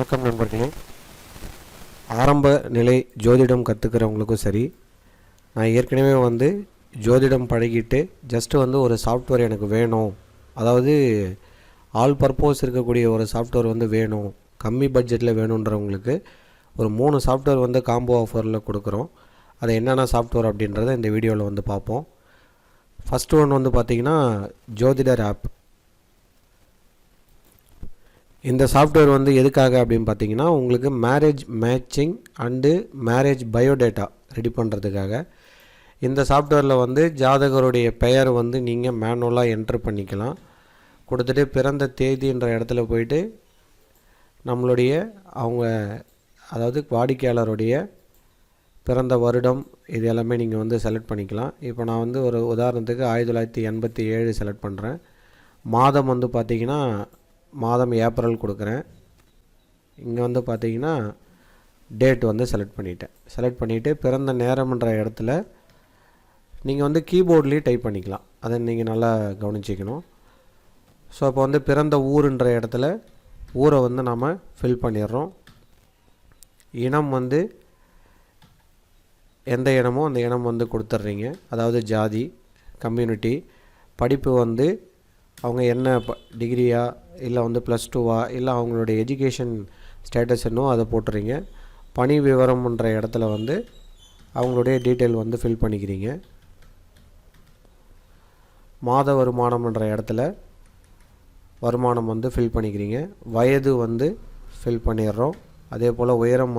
வணக்கம் நண்பர்களே. ஆரம்ப நிலை ஜோதிடம் கற்றுக்கிறவங்களுக்கும் சரி, நான் ஏற்கனவே ஜோதிடம் பழகிட்டு ஜஸ்ட்டு ஒரு சாஃப்ட்வேர் எனக்கு வேணும், அதாவது ஆல் பர்பஸ் இருக்கக்கூடிய ஒரு சாஃப்ட்வேர் வேணும், கம்மி பட்ஜெட்டில் வேணுன்றவங்களுக்கு ஒரு 3 சாஃப்ட்வேர் காம்போ ஆஃபரில் கொடுக்குறோம். அது என்னென்ன சாஃப்ட்வேர் அப்படின்றத இந்த வீடியோவில் பார்ப்போம். ஃபஸ்ட்டு ஒன் பார்த்திங்கன்னா ஜோதிடர் ஆப். இந்த சாஃப்ட்வேர் எதுக்காக அப்படின்னு பார்த்தீங்கன்னா, உங்களுக்கு marriage matching and marriage biodata ready பண்ணுறதுக்காக. இந்த சாஃப்ட்வேரில் ஜாதகருடைய பெயர் நீங்கள் மேனுவலாக என்ட்ரு பண்ணிக்கலாம். கொடுத்துட்டு பிறந்த தேதின்ற இடத்துல போயிட்டு நம்மளுடைய அதாவது வாடிக்கையாளருடைய பிறந்த வருடம் இது எல்லாமே நீங்கள் செலக்ட் பண்ணிக்கலாம். இப்போ நான் ஒரு உதாரணத்துக்கு 1987 செலக்ட் பண்ணுறேன். மாதம் பார்த்திங்கன்னா மாதம் ஏப்ரல் கொடுக்குறேன். இங்கே பார்த்தீங்கன்னா டேட் செலக்ட் பண்ணிவிட்டு பிறந்த நேரம்ன்ற இடத்துல நீங்கள் கீபோர்ட்லேயே டைப் பண்ணிக்கலாம். அதை நீங்கள் நல்லா கவனிச்சிக்கணும். ஸோ இப்போ பிறந்த ஊருன்ற இடத்துல ஊரை நாம் ஃபில் பண்ணிடுறோம். இனம் எந்த இனமோ அந்த இனம் கொடுத்துட்றீங்க, அதாவது ஜாதி, கம்யூனிட்டி, படிப்பு அவங்க என்ன டிகிரியா இல்லை +2வா இல்லை அவங்களுடைய எஜுகேஷன் ஸ்டேட்டஸ் என்னவோ அதை போட்டுறீங்க. பணி விவரம்ன்ற இடத்துல அவங்களுடைய டீட்டெயில் ஃபில் பண்ணிக்கிறீங்க. மாத வருமானம்ன்ற இடத்துல வருமானம் ஃபில் பண்ணிக்கிறீங்க. வயது ஃபில் பண்ணிடுறோம். அதே போல் உயரம்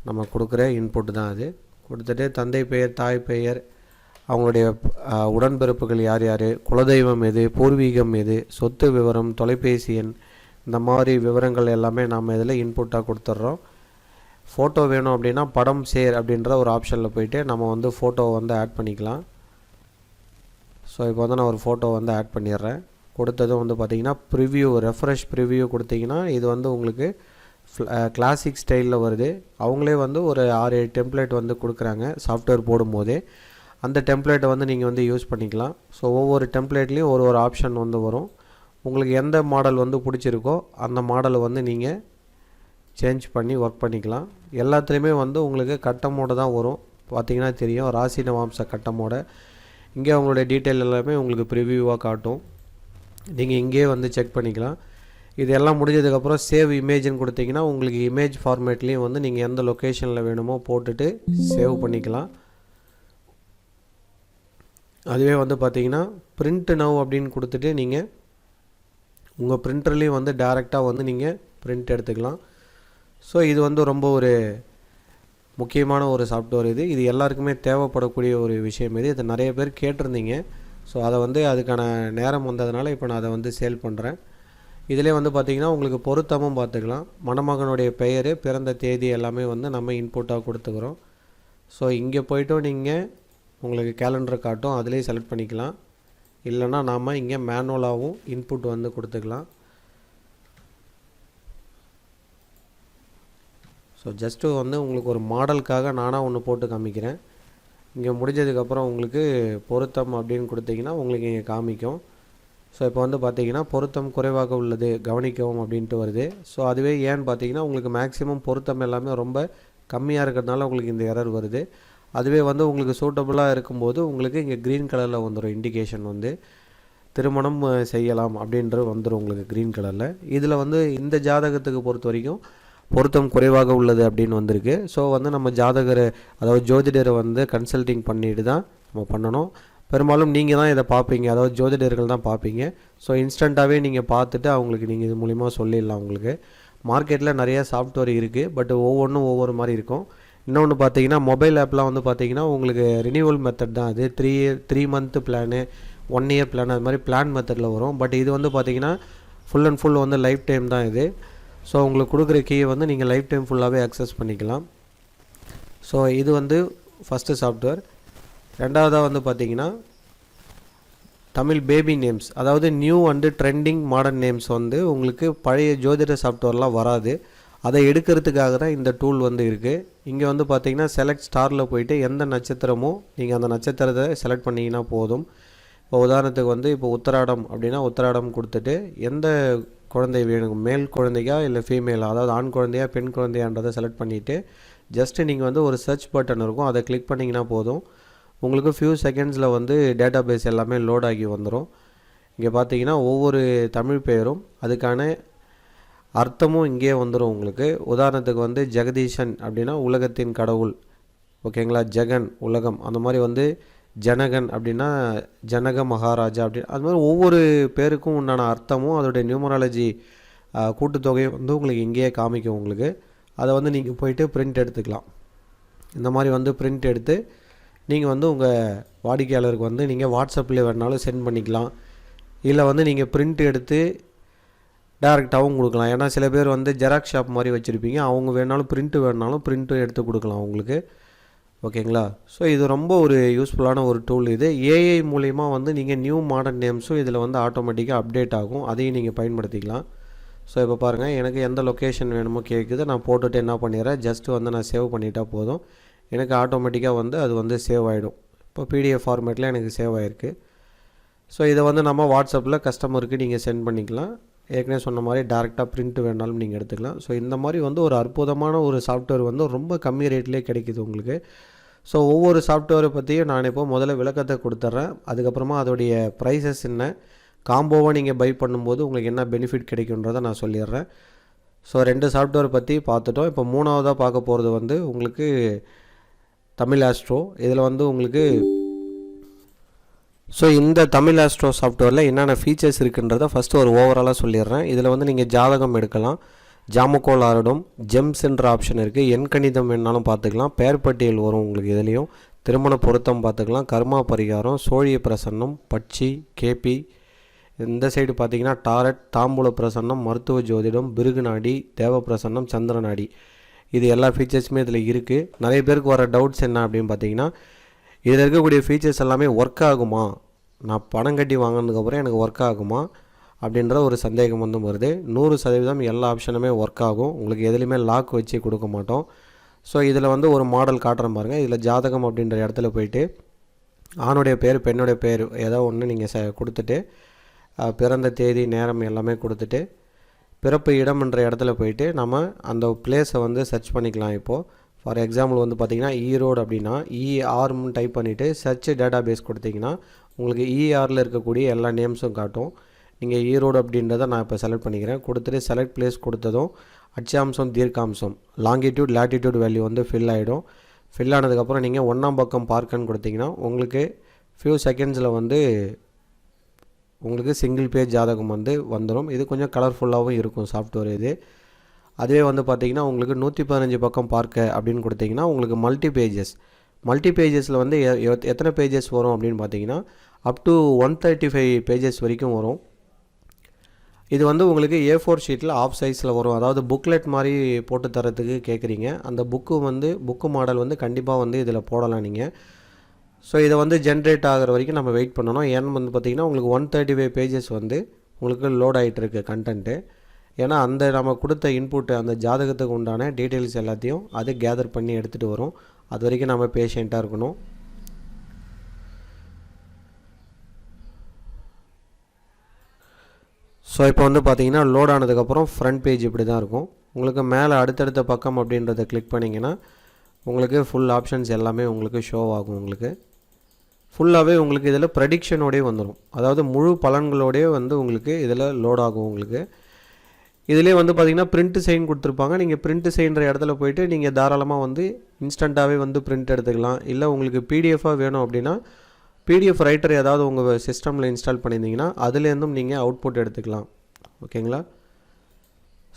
நம்ம கொடுக்குற இன்புட் தான் அது. கொடுத்துட்டு தந்தை பெயர், தாய் பெயர், அவங்களுடைய உடன்பிறப்புகள் யார் யார், குலதெய்வம் எது, பூர்வீகம் எது, சொத்து விவரம், தொலைபேசி எண், இந்த மாதிரி விவரங்கள் எல்லாமே நாம் இதில் இன்புட்டாக கொடுத்துட்றோம். ஃபோட்டோ வேணும் அப்படின்னா படம் ஷேர் அப்படின்ற ஒரு ஆப்ஷனில் போய்ட்டு நம்ம ஃபோட்டோவை ஆட் பண்ணிக்கலாம். ஸோ இப்போ நான் ஒரு ஃபோட்டோ ஆட் பண்ணிடுறேன். கொடுத்ததும் பார்த்திங்கன்னா ப்ரிவ்யூ, ரெஃப்ரெஷ் ப்ரிவ்யூ கொடுத்திங்கன்னா இது உங்களுக்கு கிளாசிக் ஸ்டைலில் வருது. அவங்களே ஒரு 6-7 டெம்ப்ளேட் கொடுக்குறாங்க சாஃப்ட்வேர் போடும்போதே. அந்த டெம்ப்ளேட்டை நீங்கள் யூஸ் பண்ணிக்கலாம். ஸோ ஒவ்வொரு டெம்ப்ளேட்லேயும் ஒரு ஆப்ஷன் வரும். உங்களுக்கு எந்த மாடல் பிடிச்சிருக்கோ அந்த மாடலை நீங்கள் சேஞ்ச் பண்ணி ஒர்க் பண்ணிக்கலாம். எல்லாத்துலேயுமே உங்களுக்கு கட்டமோடு தான் வரும். பார்த்திங்கன்னா தெரியும், ராசி நவாம்ச கட்டமோட. இங்கே உங்களுடைய டீட்டெயில் எல்லாமே உங்களுக்கு ப்ரிவியூவாக காட்டும். நீங்கள் இங்கேயே செக் பண்ணிக்கலாம். இது எல்லாம் முடிஞ்சதுக்கப்புறம் சேவ் இமேஜ்னு கொடுத்தீங்கன்னா உங்களுக்கு இமேஜ் ஃபார்மேட்லேயும் நீங்கள் எந்த லொக்கேஷனில் வேணுமோ போட்டுட்டு சேவ் பண்ணிக்கலாம். அதுவே பார்த்தீங்கன்னா பிரிண்ட் நவ் அப்படின்னு கொடுத்துட்டு நீங்கள் உங்கள் பிரிண்டர்லேயும் டேரெக்டாக நீங்கள் பிரிண்ட் எடுத்துக்கலாம். ஸோ இது ரொம்ப ஒரு முக்கியமான ஒரு சாஃப்ட்வேர். இது எல்லாருக்குமே தேவைப்படக்கூடிய ஒரு விஷயம். இதை நிறைய பேர் கேட்டிருந்தீங்க. ஸோ அதை அதுக்கான நேரம் வந்ததுனால இப்போ நான் அதை சேல் பண்ணுறேன். இதிலே பார்த்திங்கன்னா உங்களுக்கு பொருத்தமும் பார்த்துக்கலாம். மணமகனுடைய பெயர், பிறந்த தேதி எல்லாமே நம்ம இன்புட்டாக கொடுத்துக்கிறோம். ஸோ இங்கே போய்ட்டும் நீங்கள் உங்களுக்கு கேலண்டர் காட்டும், அதிலே செலக்ட் பண்ணிக்கலாம். இல்லைனா நாம் இங்கே மேனுவலாகவும் இன்புட் கொடுத்துக்கலாம். ஸோ ஜஸ்ட்டு உங்களுக்கு ஒரு மாடலுக்காக நானாக ஒன்று போட்டு காமிக்கிறேன். இங்கே முடிஞ்சதுக்கப்புறம் உங்களுக்கு பொருத்தம் அப்படின்னு கொடுத்தீங்கன்னா உங்களுக்கு இங்கே காமிக்கும். ஸோ இப்போ பார்த்திங்கன்னா பொருத்தம் குறைவாக உள்ளது, கவனிக்கவும் அப்படின்ட்டு வருது. ஸோ அதுவே ஏன்னு பார்த்தீங்கன்னா உங்களுக்கு மேக்ஸிமம் பொருத்தம் எல்லாமே ரொம்ப கம்மியாக இருக்கிறதுனால உங்களுக்கு இந்த எரர் வருது. அதுவே உங்களுக்கு சூட்டபுளாக இருக்கும்போது உங்களுக்கு இங்கே க்ரீன் கலரில் வந்துடும் இண்டிகேஷன், திருமணம் செய்யலாம் அப்படின்றது வந்துடும் உங்களுக்கு க்ரீன் கலரில். இதில் இந்த ஜாதகத்துக்கு பொறுத்த வரைக்கும் பொருத்தம் குறைவாக உள்ளது அப்படின்னு வந்திருக்கு. ஸோ நம்ம ஜாதகரை, அதாவது ஜோதிடரை கன்சல்டிங் பண்ணிட்டு தான் நம்ம பண்ணணும். பெரும்பாலும் நீங்கள் தான் இதை பார்ப்பீங்க, அதாவது ஜோதிடர்கள் தான் பார்ப்பீங்க. ஸோ இன்ஸ்டண்ட்டாகவே நீங்கள் பார்த்துட்டு அவங்களுக்கு நீங்கள் இது மூலிமா சொல்லிடலாம். உங்களுக்கு மார்க்கெட்டில் நிறைய சாஃப்ட்வேர் இருக்குது, பட் ஒவ்வொன்றும் ஒவ்வொரு மாதிரி இருக்கும். இன்னொன்று பார்த்தீங்கன்னா மொபைல் ஆப்லாம் பார்த்தீங்கன்னா உங்களுக்கு ரினியூவல் மெத்தட் தான். அது 3 மந்த்து பிளானு, 1 இயர் பிளான், அது மாதிரி பிளான் மெத்தடில் வரும். பட் இது பார்த்தீங்கன்னா full and full life time தான் இது. ஸோ உங்களுக்கு கொடுக்குற கீயை நீங்கள் லைஃப் டைம் ஃபுல்லாகவே அக்சஸ் பண்ணிக்கலாம். ஸோ இது ஃபஸ்ட்டு சாஃப்ட்வேர். ரெண்டாவதாக பார்த்தீங்கன்னா தமிழ் பேபி நேம்ஸ், அதாவது new and trending modern names உங்களுக்கு பழைய ஜோதிட சாஃப்ட்வேர்லாம் வராது. அதை எடுக்கிறதுக்காக தான் இந்த டூல் இருக்குது. இங்கே பார்த்தீங்கன்னா செலக்ட் ஸ்டாரில் போயிட்டு எந்த நட்சத்திரமோ நீங்கள் அந்த நட்சத்திரத்தை செலக்ட் பண்ணிங்கன்னா போதும். இப்போ உதாரணத்துக்கு இப்போ உத்திராடம் அப்படின்னா உத்திராடம் கொடுத்துட்டு எந்த குழந்தை வேணும், மேல் குழந்தையா இல்லை ஃபீமேலா, அதாவது ஆண் குழந்தையா பெண் குழந்தையான்றதை செலக்ட் பண்ணிவிட்டு ஜஸ்ட்டு நீங்கள் வந்து ஒரு சர்ச் பட்டன் இருக்கும், அதை கிளிக் பண்ணிங்கன்னா போதும். உங்களுக்கு ஃபியூ செகண்ட்ஸில் வந்து டேட்டா பேஸ் எல்லாமே லோட் ஆகி வந்துடும். இங்கே பார்த்தீங்கன்னா ஒவ்வொரு தமிழ் பெயரும் அதுக்கான அர்த்தமும் இங்கேயே வந்துடும் உங்களுக்கு. உதாரணத்துக்கு வந்து ஜெகதீஷன் அப்படின்னா உலகத்தின் கடவுள், ஓகேங்களா. ஜெகன் உலகம், அந்த மாதிரி வந்து ஜனகன் அப்படின்னா ஜனக மகாராஜா அப்படி, அது மாதிரி ஒவ்வொரு பேருக்கும் உண்டான அர்த்தமும் அதோடைய நியூமராலஜி கூட்டுத்தொகையும் வந்து உங்களுக்கு இங்கேயே காமிக்கும் உங்களுக்கு. அதை வந்து நீங்கள் போயிட்டு பிரிண்ட் எடுத்துக்கலாம். இந்த மாதிரி வந்து பிரிண்ட் எடுத்து நீங்கள் வந்து உங்கள் வாடிக்கையாளருக்கு வந்து நீங்கள் வாட்ஸ்அப்பில் வேணாலும் சென்ட் பண்ணிக்கலாம். இல்லை வந்து நீங்கள் பிரிண்ட் எடுத்து டேரெக்டாகவும் கொடுக்கலாம். ஏன்னா சில பேர் வந்து ஜெராக்ஸ் ஷாப் மாதிரி வச்சுருப்பீங்க, அவங்க வேணாலும் பிரிண்ட்டும் எடுத்து கொடுக்கலாம் உங்களுக்கு, ஓகேங்களா. ஸோ இது ரொம்ப ஒரு யூஸ்ஃபுல்லான ஒரு டூல் இது. ஏஐ மூலிமா வந்து நீங்கள் நியூ மாடர்ன் நேம்ஸும் இதில் வந்து ஆட்டோமேட்டிக்காக அப்டேட் ஆகும், அதையும் நீங்கள் பயன்படுத்திக்கலாம். ஸோ இப்போ பாருங்கள், எனக்கு எந்த லொக்கேஷன் வேணுமோ கேட்குது, நான் போட்டுட்டு என்ன பண்ணிடுறேன், ஜஸ்ட்டு வந்து நான் சேவ் பண்ணிட்டா போதும், எனக்கு ஆட்டோமேட்டிக்காக வந்து அது வந்து சேவ் ஆகிடும். இப்போ பிடிஎஃப் ஃபார்மேட்டில் எனக்கு சேவ் ஆகிருக்கு. ஸோ இதை வந்து நம்ம வாட்ஸ்அப்பில் கஸ்டமருக்கு நீங்கள் சென்ட் பண்ணிக்கலாம். ஏற்கனவே சொன்ன மாதிரி டேரெக்டாக பிரிண்ட் வேணாலும் நீங்கள் எடுத்துக்கலாம். ஸோ இந்த மாதிரி வந்து ஒரு அற்புதமான ஒரு சாஃப்ட்வேர் வந்து ரொம்ப கம்மி ரேட்லேயே கிடைக்குது உங்களுக்கு. ஸோ ஒவ்வொரு சாஃப்ட்வேரை பற்றியும் நான் இப்போ முதல்ல விளக்கத்தை கொடுத்துட்றேன். அதுக்கப்புறமா அதோடைய ப்ரைஸஸ் என்ன, காம்போவாக நீங்கள் பை பண்ணும்போது உங்களுக்கு என்ன பெனிஃபிட் கிடைக்குன்றதை நான் சொல்லிடுறேன். ஸோ 2 சாஃப்ட்வேர் பற்றி பார்த்துட்டோம். இப்போ 3வதாக பார்க்க போகிறது வந்து உங்களுக்கு தமிழ் ஆஸ்ட்ரோ. இதில் வந்து உங்களுக்கு ஸோ இந்த தமிழ் ஆஸ்ட்ரோ சாஃப்ட்வேரில் என்னென்ன ஃபீச்சர்ஸ் இருக்குன்றதை ஃபஸ்ட்டு ஒரு ஓவராலாக சொல்லிடுறேன். இதில் வந்து நீங்கள் ஜாதகம் எடுக்கலாம், ஜாமக்கோல் ஆரடும், ஜெம்ஸ்ன்ற ஆப்ஷன் இருக்குது, எண்கணிதம் வேணாலும் பார்த்துக்கலாம், பெயர் பட்டியல் வரும் உங்களுக்கு. இதுலேயும் திருமண பொருத்தம் பார்த்துக்கலாம், கர்மா பரிகாரம், சோழிய பிரசன்னம், பட்சி, கேபி. இந்த சைடு பார்த்தீங்கன்னா டாரட், தாம்பூல பிரசன்னம், மருத்துவ ஜோதிடம், பிருகு நாடி, தேவ பிரசன்னம், சந்திர நாடி. இது எல்லா ஃபீச்சர்ஸுமே இதில் இருக்குது. நிறைய பேருக்கு வர டவுட்ஸ் என்ன அப்படின்னு பார்த்தீங்கன்னா, இதில் இருக்கக்கூடிய ஃபீச்சர்ஸ் எல்லாமே ஒர்க் ஆகுமா, நான் பணம் கட்டி வாங்கினதுக்கப்புறம் எனக்கு ஒர்க் ஆகுமா அப்படின்ற ஒரு சந்தேகம் வந்து வருது. 100% எல்லா ஆப்ஷனுமே ஒர்க் ஆகும் உங்களுக்கு, எதுலேயுமே லாக் வச்சு கொடுக்க மாட்டோம். ஸோ இதில் வந்து ஒரு மாடல் காட்டுறேன் பாருங்கள். இதில் ஜாதகம் அப்படின்ற இடத்துல போயிட்டு ஆணுடைய பேர் பெண்ணுடைய பேர் ஏதோ ஒன்று நீங்கள் கொடுத்துட்டு பிறந்த தேதி நேரம் எல்லாமே கொடுத்துட்டு பிறப்பு இடம்ன்ற இடத்துல போயிட்டு நம்ம அந்த பிளேஸை வந்து சர்ச் பண்ணிக்கலாம். இப்போது ஃபார் எக்ஸாம்பிள் வந்து பார்த்திங்கன்னா ஈரோடு அப்படின்னா இஆர்னு டைப் பண்ணிவிட்டு சர்ச் டேட்டா பேஸ் கொடுத்திங்கன்னா உங்களுக்கு இஆரில் இருக்கக்கூடிய எல்லா நேம்ஸும் காட்டும். நீங்கள் ஈரோடு அப்படின்றத நான் இப்போ செலக்ட் பண்ணிக்கிறேன். கொடுத்துட்டு செலக்ட் பிளேஸ் கொடுத்ததும் அச்சாம்சம் தீர்க்காம்சம் லாங்கிடியூட் லேட்டிடியூட் வேல்யூ வந்து ஃபில் ஆகிடும். ஃபில் ஆனதுக்கப்புறம் நீங்கள் 1ஆம் பக்கம் பார்க்கன்னு கொடுத்திங்கன்னா உங்களுக்கு ஃபியூ செகண்ட்ஸில் வந்து உங்களுக்கு சிங்கிள் பேஜ் ஜாதகம் வந்து வந்துடும். இது கொஞ்சம் கலர்ஃபுல்லாகவும் இருக்கும் சாஃப்ட்வேர் இது. அதுவே வந்து பார்த்திங்கன்னா உங்களுக்கு 115 பக்கம் பார்க்க அப்படின்னு கொடுத்திங்கன்னா உங்களுக்கு மல்டி பேஜஸில் வந்து எத்தனை பேஜஸ் வரும் அப்படின்னு பார்த்தீங்கன்னா அப் டு 135 பேஜஸ் வரைக்கும் வரும். இது வந்து உங்களுக்கு A4 ஷீட்டில் ஆஃப் சைஸில் வரும். அதாவது புக்லெட் மாதிரி போட்டு தரத்துக்கு கேட்குறீங்க. அந்த புக்கு மாடல் வந்து கண்டிப்பாக வந்து இதில் போடலாம் நீங்கள். ஸோ இதை வந்து ஜென்ரேட் ஆகிற வரைக்கும் நம்ம வெயிட் பண்ணணும். ஏன்னு வந்து பார்த்திங்கன்னா உங்களுக்கு 135 பேஜஸ் வந்து உங்களுக்கு லோட் ஆகிட்டு இருக்கு கண்டென்ட்டு. ஏன்னா அந்த நம்ம கொடுத்த இன்புட்டு அந்த ஜாதகத்துக்கு உண்டான டீட்டெயில்ஸ் எல்லாத்தையும் அது கேதர் பண்ணி எடுத்துகிட்டு வரும். அது வரைக்கும் நம்ம பேஷண்ட்டாக இருக்கணும். ஸோ இப்போ வந்து பார்த்திங்கன்னா லோட் ஆனதுக்கப்புறம் ஃப்ரண்ட் பேஜ் இப்படி தான் இருக்கும். உங்களுக்கு மேலே அடுத்தடுத்த பக்கம் அப்படின்றத கிளிக் பண்ணிங்கன்னா உங்களுக்கு ஃபுல் ஆப்ஷன்ஸ் எல்லாமே உங்களுக்கு ஷோ ஆகும். உங்களுக்கு ஃபுல்லாகவே உங்களுக்கு இதில் ப்ரெடிக்ஷனோடய வந்துடும். அதாவது முழு பலன்களோடய வந்து உங்களுக்கு இதில் லோட் ஆகும். உங்களுக்கு இதிலே வந்து பார்த்திங்கன்னா பிரிண்ட் சைன் கொடுத்துருப்பாங்க. நீங்கள் பிரிண்ட் சைன்ற இடத்துல போய்ட்டு நீங்கள் தாராளமாக வந்து இன்ஸ்டண்ட்டாகவே வந்து பிரிண்ட் எடுத்துக்கலாம். இல்லை உங்களுக்கு பிடிஎஃபாக வேணும் அப்படின்னா பிடிஎஃப் ரைட்டர் ஏதாவது உங்கள் சிஸ்டமில் இன்ஸ்டால் பண்ணியிருந்தீங்கன்னா அதுலேருந்தும் நீங்கள் அவுட்புட் எடுத்துக்கலாம். ஓகேங்களா.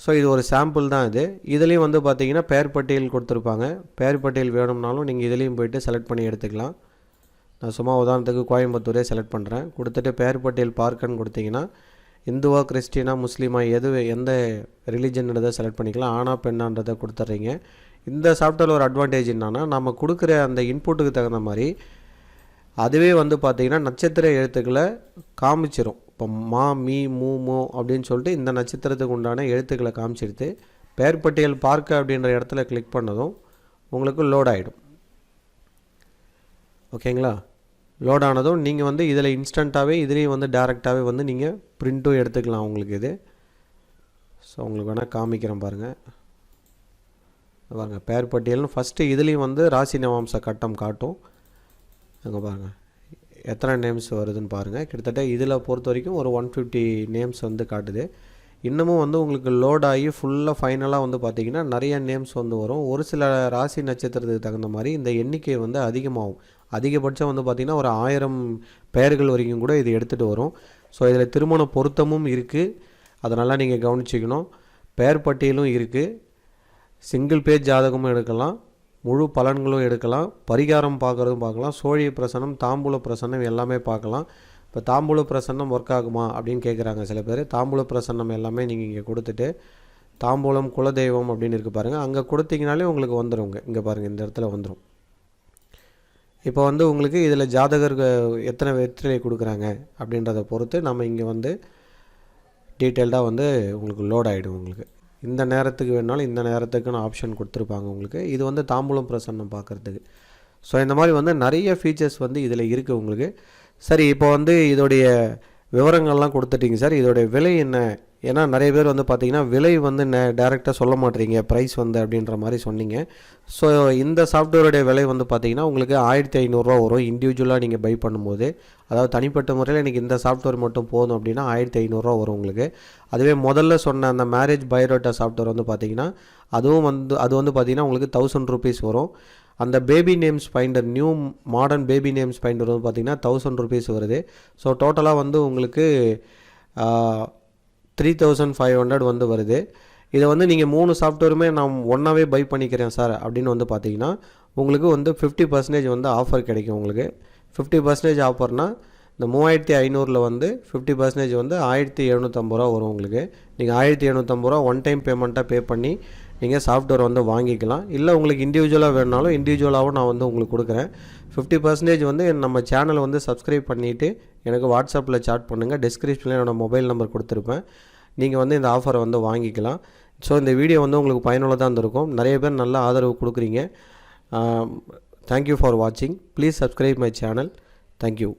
ஸோ இது ஒரு சாம்பிள் தான் இது. இதுலேயும் வந்து பார்த்திங்கன்னா பெயர் பட்டியல் கொடுத்துருப்பாங்க. பெயர் பட்டியல் வேணும்னாலும் நீங்கள் இதுலேயும் போய்ட்டு செலக்ட் பண்ணி எடுத்துக்கலாம். நான் சும்மா உதாரணத்துக்கு கோயம்புத்தூரே செலக்ட் பண்ணுறேன். கொடுத்துட்டு பெயர் பட்டியல் பார்க்கன்னு கொடுத்தீங்கன்னா இந்துவா கிறிஸ்டினா முஸ்லீமா எந்த ரிலீஜன்றதை செலக்ட் பண்ணிக்கலாம். ஆனா பெண்ணான்றதை கொடுத்துட்றீங்க. இந்த சாஃப்ட்வேர் ஒரு அட்வான்டேஜ் என்னன்னா நம்ம கொடுக்குற அந்த இன்புட்டுக்கு தகுந்த மாதிரி அதுவே வந்து பார்த்திங்கன்னா நட்சத்திர எழுத்துக்களை காமிச்சிரும். இப்போ மா மீ மூ மோ அப்படின்னு சொல்லிட்டு இந்த நட்சத்திரத்துக்கு உண்டான எழுத்துக்களை காமிச்சிடுது. பெயர் பட்டியல் பார்க்க அப்படின்ற இடத்துல கிளிக் பண்ணதும் உங்களுக்கு லோட் ஆகிடும். ஓகேங்களா. லோட் ஆனதும் நீங்கள் வந்து இதில் இன்ஸ்டண்ட்டாகவே இதுலேயும் வந்து டேரெக்டாகவே வந்து நீங்கள் பிரிண்ட்டும் எடுத்துக்கலாம் உங்களுக்கு இது. ஸோ உங்களுக்கு வேணால் காமிக்கிறேன் பாருங்கள். பாருங்கள் பெயர் பட்டியல்னு ஃபஸ்ட்டு இதுலேயும் வந்து ராசி நவாம்ச கட்டம் காட்டும். அங்கே பாருங்கள் எத்தனை நேம்ஸ் வருதுன்னு பாருங்கள். கிட்டத்தட்ட இதில் பொறுத்த வரைக்கும் ஒரு 150 நேம்ஸ் வந்து காட்டுது. இன்னமும் வந்து உங்களுக்கு லோட் ஆகி ஃபுல்லாக ஃபைனலாக வந்து பார்த்திங்கன்னா நிறைய நேம்ஸ் வந்து வரும். ஒரு சில ராசி நட்சத்திரத்துக்கு தகுந்த மாதிரி இந்த எண்ணிக்கை வந்து அதிகமாகும். அதிகபட்சம் வந்து பார்த்திங்கன்னா ஒரு 1000 பெயர்கள் வரைக்கும் கூட இது எடுத்துகிட்டு வரும். ஸோ இதில் திருமண பொருத்தமும் இருக்குது, அதனால் நீங்கள் கவனிச்சிக்கணும். பெயர் பட்டியலும் இருக்குது, சிங்கிள் பேஜ் ஜாதகமும் எடுக்கலாம், முழு பலன்களும் எடுக்கலாம், பரிகாரம் பார்க்குறதும் பார்க்கலாம், சோழிய பிரசன்னம், தாம்பூல பிரசன்னம் எல்லாமே பார்க்கலாம். இப்போ தாம்பூல பிரசன்னம் ஒர்க் ஆகுமா அப்படின்னு கேட்குறாங்க சில பேர். தாம்பூல பிரசன்னம் எல்லாமே நீங்கள் இங்கே கொடுத்துட்டு தாம்பூலம் குலதெய்வம் அப்படின்னு இருக்குது பாருங்கள், அங்கே கொடுத்தீங்கனாலே உங்களுக்கு வந்துடுங்க. இங்கே பாருங்கள் இந்த இடத்துல வந்துடும். இப்போ வந்து உங்களுக்கு இதில் ஜாதகர்கள் எத்தனை வெற்றிலை கொடுக்குறாங்க அப்படின்றத பொறுத்து நம்ம இங்கே வந்து டீட்டெயில்டாக வந்து உங்களுக்கு லோட் ஆகிடும். உங்களுக்கு இந்த நேரத்துக்கு வேணாலும் இந்த நேரத்துக்குன்னு ஆப்ஷன் கொடுத்துருப்பாங்க உங்களுக்கு. இது வந்து தாம்பூலம் பிரசன்னம் பார்க்குறதுக்கு. ஸோ இந்த மாதிரி வந்து நிறைய ஃபீச்சர்ஸ் வந்து இதில் இருக்குது உங்களுக்கு. சரி, இப்போ வந்து இதோடைய விவரங்கள்லாம் கொடுத்துட்டிங்க சார், இதோடைய விலை என்ன? ஏன்னா நிறைய பேர் வந்து பார்த்திங்கன்னா விலை வந்து டேரெக்டாக சொல்ல மாட்டேறீங்க, ப்ரைஸ் வந்து அப்படின்ற மாதிரி சொன்னீங்க. ஸோ இந்த சாஃப்ட்வேருடைய விலை வந்து பார்த்திங்கன்னா உங்களுக்கு 1500 வரும் இண்டிவிஜுவலாக நீங்கள் பை பண்ணும்போது. அதாவது தனிப்பட்ட முறையில் எனக்கு இந்த சாஃப்ட்வேர் மட்டும் போதும் அப்படின்னா 1500 வரும் உங்களுக்கு. அதுவே முதல்ல சொன்ன அந்த மேரேஜ் பயோடேட்டா சாஃப்ட்வேர் வந்து பார்த்திங்கன்னா அது வந்து பார்த்திங்கன்னா உங்களுக்கு 1000 ரூபீஸ் வரும். அந்த baby names finder, new modern baby names finder வந்து பார்த்திங்கன்னா 1000 ரூபீஸ் வருது. ஸோ டோட்டலாக வந்து உங்களுக்கு 3500 வந்து வருது. இதை வந்து நீங்கள் 3 சாஃப்ட்வேருமே நான் ஒன்றாவே பை பண்ணிக்கிறேன் சார் அப்படின்னு வந்து பார்த்தீங்கன்னா உங்களுக்கு வந்து 50% வந்து ஆஃபர் கிடைக்கும். உங்களுக்கு 50% ஆஃபர்னால் இந்த 3500 வந்து 50% வந்து 1750 வரும் உங்களுக்கு. நீங்கள் 1750 ஒன் டைம் பேமெண்ட்டாக பே பண்ணி நீங்கள் சாஃப்ட்வேர் வந்து வாங்கிக்கலாம். இல்லை உங்களுக்கு இண்டிவிஜுவலாக வேணுனாலும் இண்டிவிஜுவலாகவும் நான் வந்து உங்களுக்கு கொடுக்குறேன். 50% வந்து நம்ம சேனலை வந்து சப்ஸ்கிரைப் பண்ணிவிட்டு எனக்கு வாட்ஸ்அப்பில் சாட் பண்ணுங்கள். டிஸ்கிரிப்ஷனில் என்னோடய மொபைல் நம்பர் கொடுத்துருப்பேன். நீங்கள் வந்து இந்த ஆஃபரை வந்து வாங்கிக்கலாம். ஸோ இந்த வீடியோ வந்து உங்களுக்கு பயனுள்ளதாக இருந்திருக்கும். நிறைய பேர் நல்ல ஆதரவு கொடுக்குறீங்க. தேங்க்யூ ஃபார் வாட்சிங். Please subscribe my channel. Thank you.